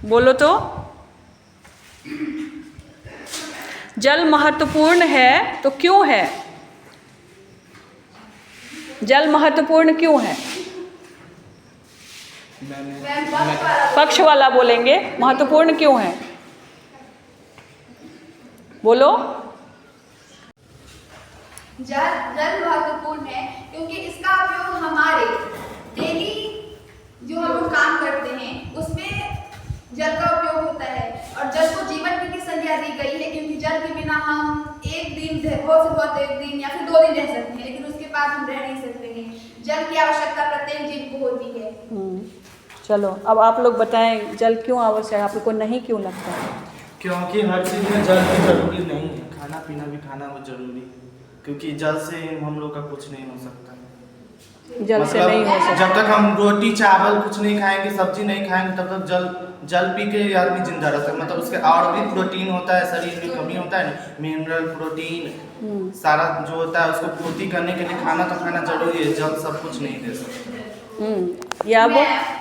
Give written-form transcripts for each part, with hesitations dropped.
बोलो तो। जल महत्वपूर्ण है तो क्यों है? जल महत्वपूर्ण क्यों है? पक्ष वाला बोलेंगे, महत्वपूर्ण क्यों है? बोलो। जल महत्वपूर्ण है क्योंकि इसका उपयोग हमारे डेली जो हम लोग काम करते हैं उसमें जल का उपयोग होता है। और जल को जीवन की संज्ञा दी गई है क्योंकि जल के बिना हम एक दिन बहुत से बहुत एक दिन या फिर 2 दिन रह सकते हैं, लेकिन उसके बाद हम रह नहीं सकते हैं। जल की आवश्यकता प्रत्येक जीव को होती है। चलो अब आप लोग बताएं जल क्यों आवश्यक है, आपको नहीं क्यों लगता है? क्योंकि हर चीज़ में जल की जरूरी नहीं है। खाना पीना भी खाना वो जरूरी, क्योंकि जल से हम लोग का कुछ नहीं हो सकता। जल से नहीं हो सकता। जब तक हम रोटी चावल कुछ नहीं खाएंगे, सब्जी नहीं खाएंगे, तब तक जल पी के आदमी जिंदा रहता है। मतलब उसके और भी प्रोटीन होता है, शरीर में कमी होता है ना, मिनरल प्रोटीन सारा जो होता है उसको पूर्ति करने के लिए खाना तो खाना जरूरी है। जल सब कुछ नहीं दे सकता।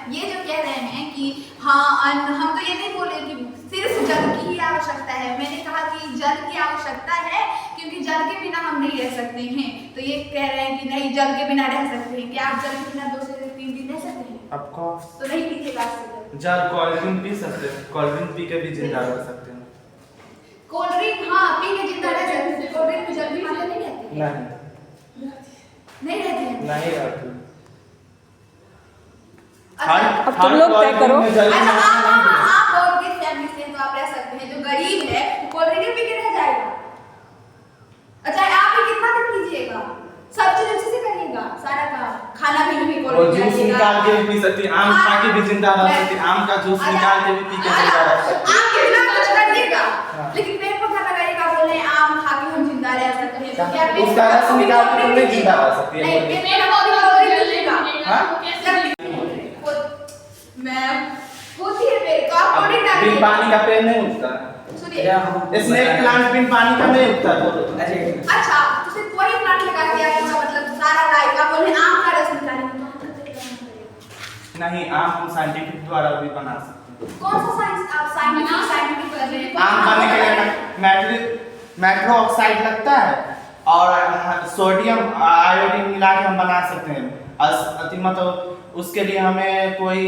ये जो कह रहे हैं कि हाँ हम तो ये नहीं बोले कि सिर्फ जल की ही आवश्यकता है। मैंने कहा कि जल की आवश्यकता है क्योंकि जल के बिना हम नहीं रह सकते हैं। तो ये कह रहे हैं कि नहीं जल के बिना रह सकते हैं। क्या आप जल के बिना 2 से 3 दिन रह सकते हैं? Of course. तो नहीं पीजिएगा जल। कोल्ड ड्रिंक पी सकते हैं, कोल्ड ड्रिंक पी के भी जिंदा रह सकते हैं। कोल्ड ड्रिंक हाँ पी के जिंदा रह सकते हैं। कोल्ड ड्रिंक में जल की मात्रा नहीं रहती है? नहीं रहती है। नहीं रहती। अब तुम लोग तय करो। अच्छा आप बहुत गरीब फैमिली से तो आप रह सकते हैं। जो गरीब है वो कोल्ड ड्रिंक पी के रह जाएगा। अच्छा आप भी कितना दिन कीजिएगा? सब चीज अच्छे से करिएगा, सारा काम खाना भी नहीं कोल्ड ड्रिंक जूस निकाल के भी पी सकती है, आम खा के भी जिंदा रह सकती है, आम का जूस निकाल के भी पी के जिंदा रह सकती है। आप कितना कुछ करिएगा लेकिन पेड़ पौधा लगाइएगा। बोले आम खा के हम जिंदा रह सकते हैं तो क्या उसका रस निकाल के तुम नहीं जिंदा रह सकती है? नहीं पेड़ पौधा लगाइएगा। हां मैं होती है पेड़ तो आप कोल्ड ड्रिंक डालिए। बिन पानी का पेड़ नहीं उगता। सुनिए स्नेक प्लांट बिन पानी का नहीं उगता। अच्छा तो सिर्फ वही प्लांट लगा दिया इसका मतलब सारा लाइफ आप बोले आम का रस निकालेंगे तो नहीं, आम हम साइंटिफिक द्वारा भी बना सकते हैं। कौन सा साइंस आप साइंटिफिक कर रहे हैं? आम बनने के लिए मैट्रो ऑक्साइड लगता है और सोडियम आयोडीन मिला के हम बना सकते हैं। मतलब उसके लिए हमें कोई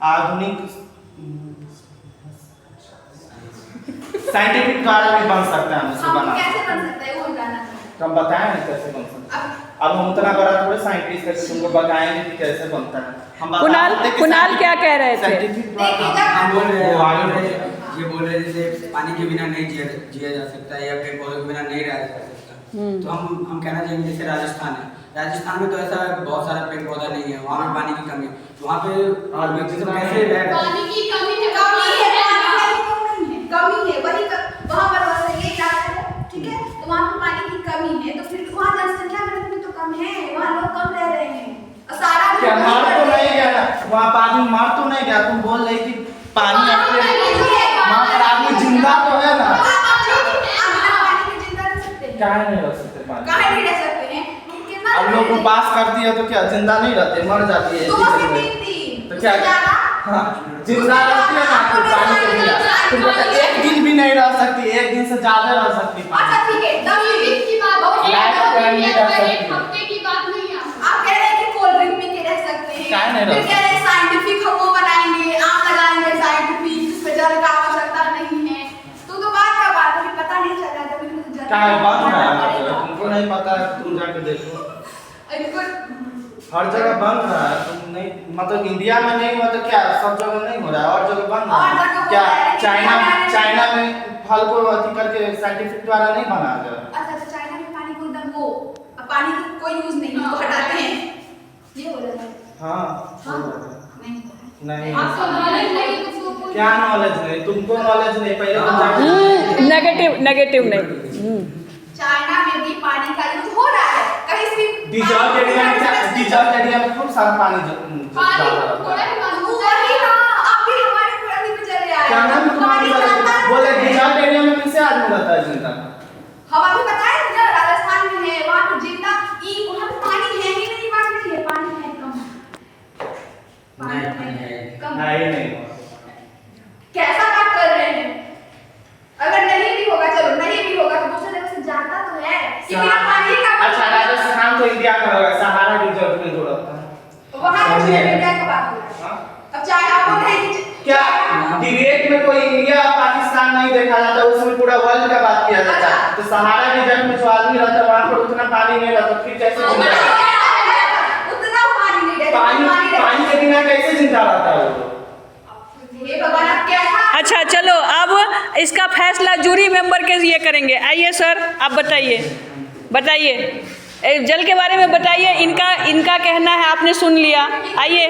आधुनिक साइंटिफिक द्वारा भी बन सकता है। हम उसको बना कैसे बन सकता है वो बताना है। तो हम बताएं ना कैसे बन सकता है। अब हम उतना बड़ा थोड़े साइंटिस्ट है कि तुमको बताएंगे कि कैसे बनता है। हम कुणाल क्या कह रहे थे? हम बोल रहे हैं ये बोल रहे जैसे पानी के बिना नहीं जिया जा सकता है या पेड़ पौधे के बिना नहीं रहा जा सकता। तो हम कहना चाहेंगे जैसे राजस्थान है, राजस्थान में तो ऐसा बहुत सारा पेड़ पौधा नहीं है, वहाँ पे पानी की कमी है। वहाँ पे कैसे पानी की कमी है वही वहाँ पर बस ये इलाका है, ठीक है? तो वहाँ पर पानी की कमी है तो फिर वहाँ जनसंख्या में तो कम है, वहाँ लोग कम रह रहे हैं और सारा क्या मार तो नहीं गया ना वहाँ पर आदमी मार तो नहीं गया। तुम बोल रही कि पानी वहाँ पर आदमी जिंदा तो है ना। पानी में जिंदा रह सकते हैं? काहे नहीं रह सकते पानी? काहे नहीं रह सकते हैं? अब लोग उपास करती है तो क्या जिंदा नहीं रहते, मर जाती है? 2 से 3 दिन तो क्या हाँ जिंदा रहती है ना तो पानी के बिना तुम एक दिन भी नहीं रह सकती, एक दिन से ज्यादा रह सकती। अच्छा ठीक है 10 दिन की बात एक हफ्ते की बात नहीं है। आप कह रहे हैं कि कोल्ड ड्रिंक पी के रह सकते हैं, काहे नहीं रह फिर कह रहे हैं साइंटिफिक हम वो बनाएंगे, आम लगाएंगे साइंटिफिक जिसमें जल का आवश्यकता नहीं है। तो बात का बात है, पता नहीं चला जब इनको जल क्या बंद है? तुमको नहीं पता है, तुम जाके देखो इनको हर जगह बंद रहा है। तुम नहीं मतलब इंडिया में नहीं हुआ तो क्या सब जगह नहीं हो रहा है? और जगह बंद है क्या? चाइना में फल को अति करके साइंटिफिक द्वारा नहीं बनाया गया। अच्छा तो चाइना में पानी को एकदम वो पानी की कोई यूज नहीं है, तो हटाते हैं ये हो रहा है। हाँ नहीं आपको नॉलेज नहीं तो क्या नॉलेज नहीं? तुमको नॉलेज नहीं, पहले तुम जाके नेगेटिव नहीं। चाइना में भी पानी का यूज हो रहा है कहीं भी। डिजर्ट एरिया में खूब सारा पानी ज्यादा रहता है। आप भी हमारे प्रति में चले आए। क्या नाम तुम्हारी बोले डिजर्ट एरिया में किससे आदमी रहता है जिंदा? हम अभी बताए ना राजस्थान में है, वहाँ पे जिंदा वहाँ पे पानी है ही नहीं, बात नहीं है, पानी है कम, पानी है कम नहीं डिबेट में कोई इंडिया और पाकिस्तान नहीं देखा जाता, उसमें पूरा वर्ल्ड का बात किया जाता है। तो सहारा डिजर्ट में जो आदमी रहता है वहाँ पर उतना पानी नहीं रहता, फिर कैसे जिंदा रहता? उतना पानी नहीं रहता, पानी के बिना कैसे जिंदा रहता है वो? हे भगवान, अब क्या था? अच्छा चलो, अब इसका फैसला जूरी मेंबर के ये करेंगे। आइए सर, आप बताइए जल के बारे में बताइए। इनका कहना है, आपने सुन लिया। आइए,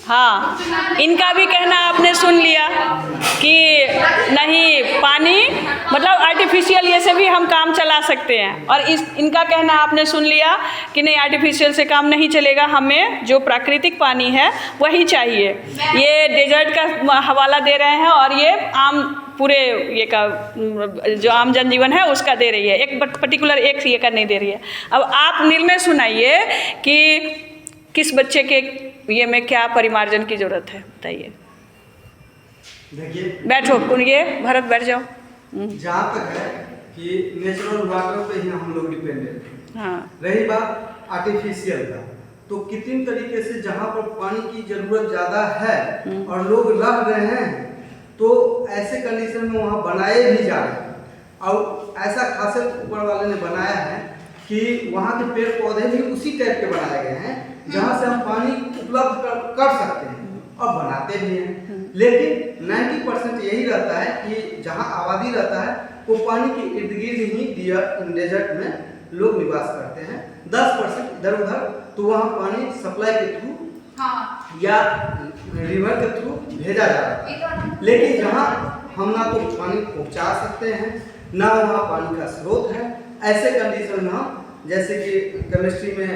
हाँ, इनका भी कहना आपने सुन लिया कि नहीं, पानी मतलब आर्टिफिशियल ये से भी हम काम चला सकते हैं। और इनका कहना आपने सुन लिया कि नहीं, आर्टिफिशियल से काम नहीं चलेगा, हमें जो प्राकृतिक पानी है वही चाहिए। ये डेजर्ट का हवाला दे रहे हैं और ये आम पूरे ये का जो आम जनजीवन है उसका दे रही है, एक पर्टिकुलर एक ये का नहीं दे रही है। अब आप निर्णय सुनाइए कि किस बच्चे के ये में क्या परिमार्जन की जरूरत है, बताइए। देखिए, बैठो, ये भरत बैठ जाओ। जहाँ तक है कि नेचुरल वाटर पे ही हम लोग डिपेंडेंट हैं। हाँ, रही बात आर्टिफिशियल का, तो कृत्रिम तरीके से जहाँ पर पानी की जरूरत ज़्यादा है और लोग रह रहे हैं, तो ऐसे कंडीशन में वहाँ बनाए भी जा रहे हैं। और ऐसा खासियत ऊपर वाले ने बनाया है कि वहाँ के पेड़ पौधे भी उसी टाइप के बनाए गए हैं जहाँ से हम पानी उपलब्ध कर सकते हैं और बनाते भी हैं। लेकिन 90% यही रहता है कि जहाँ आबादी रहता है वो पानी के इर्द गिर्द ही डेजर्ट में लोग निवास करते हैं। 10% इधर उधर, तो वहाँ पानी सप्लाई के थ्रू या रिवर के थ्रू भेजा जा रहा है। लेकिन जहाँ हम ना तो पानी पहुँचा सकते हैं, ना वहाँ पानी का स्रोत है, ऐसे कंडीशन में हम जैसे कि केमिस्ट्री में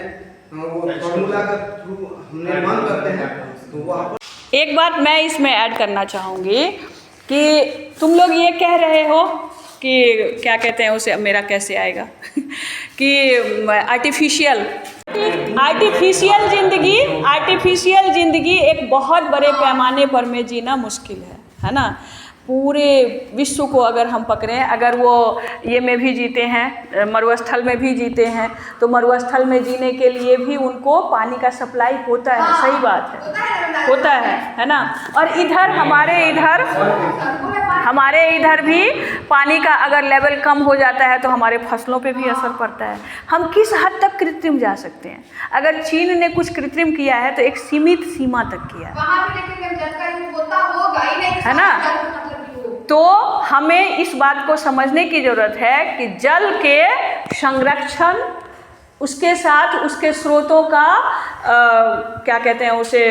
वो फॉर्मूला का थ्रू हम निर्माण करते हैं, तो वहाँ पर एक बात मैं इसमें ऐड करना चाहूँगी कि तुम लोग ये कह रहे हो कि क्या कहते हैं उसे, मेरा कैसे आएगा कि आर्टिफिशियल ज़िंदगी एक बहुत बड़े पैमाने पर में जीना मुश्किल है ना। पूरे विश्व को अगर हम पकड़ें, अगर वो ये में भी जीते हैं, मरुस्थल में भी जीते हैं, तो मरुस्थल में जीने के लिए भी उनको पानी का सप्लाई होता है। सही बात है, होता है ना। और इधर हमारे इधर भी पानी का अगर लेवल कम हो जाता है तो हमारे फसलों पे भी असर पड़ता है। हम किस हद तक कृत्रिम जा सकते हैं? अगर चीन ने कुछ कृत्रिम किया है तो एक सीमित सीमा तक किया है, वहाँ पे लेकिन जल का यूज होता होगा ही नहीं, है ना। तो हमें इस बात को समझने की ज़रूरत है कि जल के संरक्षण, उसके साथ उसके स्रोतों का क्या कहते हैं उसे,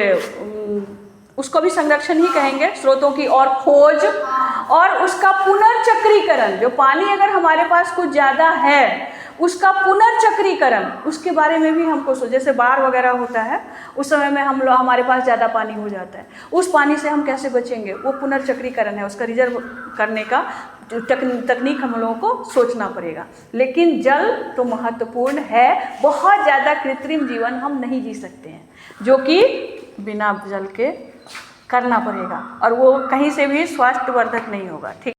उसको भी संरक्षण ही कहेंगे, स्रोतों की और खोज और उसका पुनर्चक्रीकरण। जो पानी अगर हमारे पास कुछ ज़्यादा है उसका पुनर्चक्रीकरण, उसके बारे में भी हमको जैसे बाढ़ वगैरह होता है उस समय में हमारे पास ज़्यादा पानी हो जाता है, उस पानी से हम कैसे बचेंगे, वो पुनर्चक्रीकरण है, उसका रिजर्व करने का तकनीक हम लोगों को सोचना पड़ेगा। लेकिन जल तो महत्वपूर्ण है, बहुत ज़्यादा कृत्रिम जीवन हम नहीं जी सकते हैं, जो कि बिना जल के करना पड़ेगा और वो कहीं से भी स्वास्थ्यवर्धक नहीं होगा। ठीक।